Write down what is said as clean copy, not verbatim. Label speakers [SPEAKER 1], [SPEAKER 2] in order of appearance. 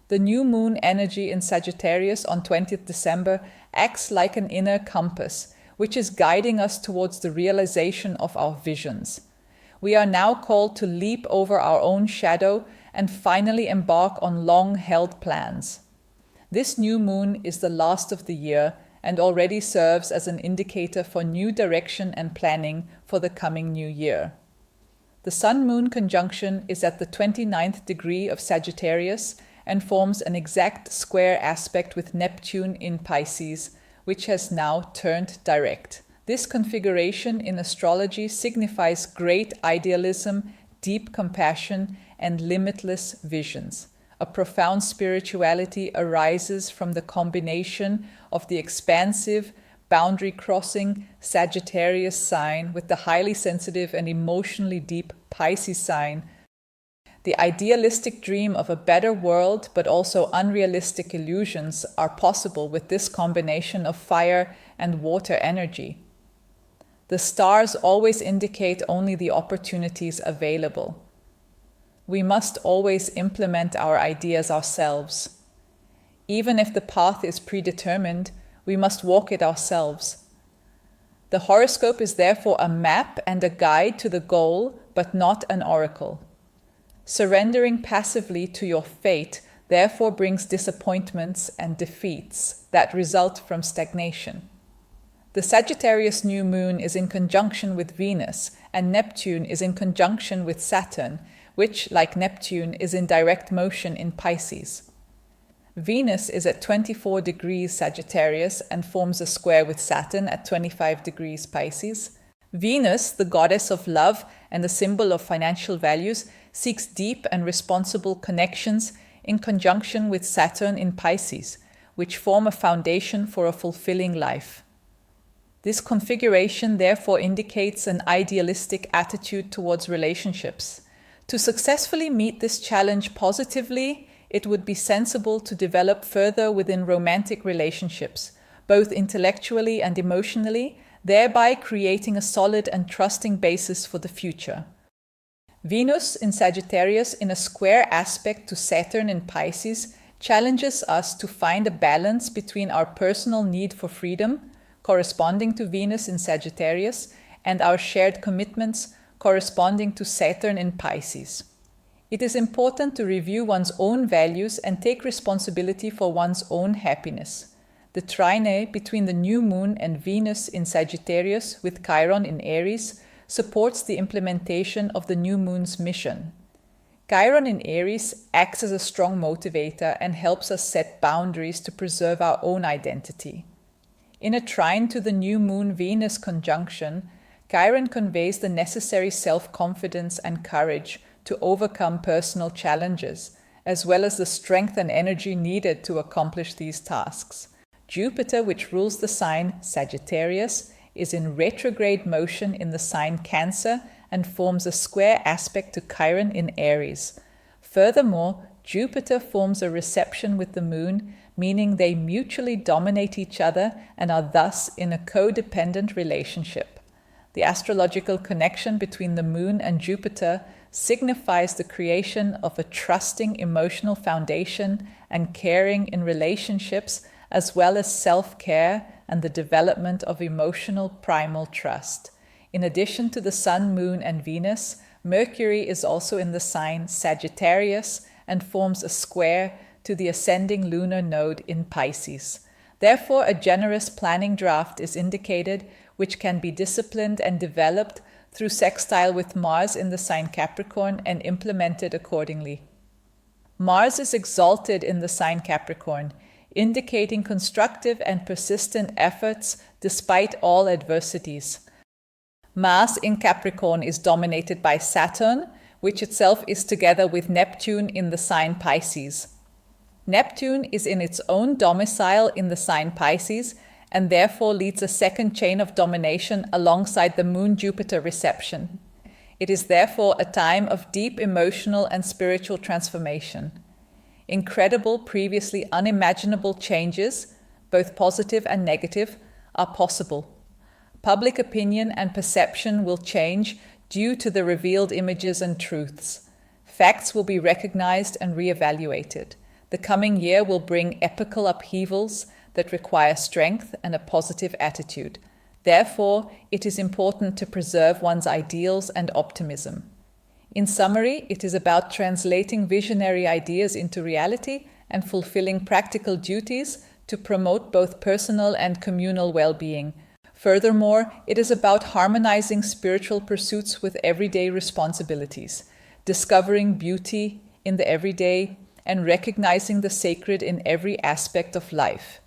[SPEAKER 1] The new moon energy in Sagittarius on 20th December acts like an inner compass, which is guiding us towards the realization of our visions. We are now called to leap over our own shadow and finally embark on long-held plans. This new moon is the last of the year and already serves as an indicator for new direction and planning for the coming new year. The Sun-Moon conjunction is at the 29th degree of Sagittarius and forms an exact square aspect with Neptune in Pisces, which has now turned direct. This configuration in astrology signifies great idealism, deep compassion, and limitless visions. A profound spirituality arises from the combination of the expansive, boundary-crossing Sagittarius sign with the highly sensitive and emotionally deep Pisces sign. The idealistic dream of a better world, but also unrealistic illusions, are possible with this combination of fire and water energy. The stars always indicate only the opportunities available. We must always implement our ideas ourselves. Even if the path is predetermined, we must walk it ourselves. The horoscope is therefore a map and a guide to the goal, but not an oracle. Surrendering passively to your fate therefore brings disappointments and defeats that result from stagnation. The Sagittarius new moon is in conjunction with Venus, and Neptune is in conjunction with Saturn, which, like Neptune, is in direct motion in Pisces. Venus is at 24 degrees Sagittarius and forms a square with Saturn at 25 degrees Pisces. Venus, the goddess of love and the symbol of financial values, seeks deep and responsible connections in conjunction with Saturn in Pisces, which form a foundation for a fulfilling life. This configuration therefore indicates an idealistic attitude towards relationships. To successfully meet this challenge positively, it would be sensible to develop further within romantic relationships, both intellectually and emotionally, thereby creating a solid and trusting basis for the future. Venus in Sagittarius in a square aspect to Saturn in Pisces challenges us to find a balance between our personal need for freedom, corresponding to Venus in Sagittarius, and our shared commitments, corresponding to Saturn in Pisces. It is important to review one's own values and take responsibility for one's own happiness. The trine between the new moon and Venus in Sagittarius with Chiron in Aries supports the implementation of the new moon's mission. Chiron in Aries acts as a strong motivator and helps us set boundaries to preserve our own identity. In a trine to the new moon-Venus conjunction, Chiron conveys the necessary self-confidence and courage to overcome personal challenges, as well as the strength and energy needed to accomplish these tasks. Jupiter, which rules the sign Sagittarius, is in retrograde motion in the sign Cancer and forms a square aspect to Chiron in Aries. Furthermore, Jupiter forms a reception with the moon, meaning they mutually dominate each other and are thus in a codependent relationship. The astrological connection between the moon and Jupiter signifies the creation of a trusting emotional foundation and caring in relationships, as well as self-care and the development of emotional primal trust. In addition to the Sun, Moon, and Venus, Mercury is also in the sign Sagittarius and forms a square to the ascending lunar node in Pisces. Therefore, a generous planning draft is indicated, which can be disciplined and developed through sextile with Mars in the sign Capricorn and implemented accordingly. Mars is exalted in the sign Capricorn, indicating constructive and persistent efforts despite all adversities. Mars in Capricorn is dominated by Saturn, which itself is together with Neptune in the sign Pisces. Neptune is in its own domicile in the sign Pisces and therefore leads a second chain of domination alongside the Moon-Jupiter reception. It is therefore a time of deep emotional and spiritual transformation. Incredible, previously unimaginable changes, both positive and negative, are possible. Public opinion and perception will change due to the revealed images and truths. Facts will be recognized and re-evaluated. The coming year will bring epical upheavals that require strength and a positive attitude. Therefore, it is important to preserve one's ideals and optimism. In summary, it is about translating visionary ideas into reality and fulfilling practical duties to promote both personal and communal well-being. Furthermore, it is about harmonizing spiritual pursuits with everyday responsibilities, discovering beauty in the everyday, and recognizing the sacred in every aspect of life.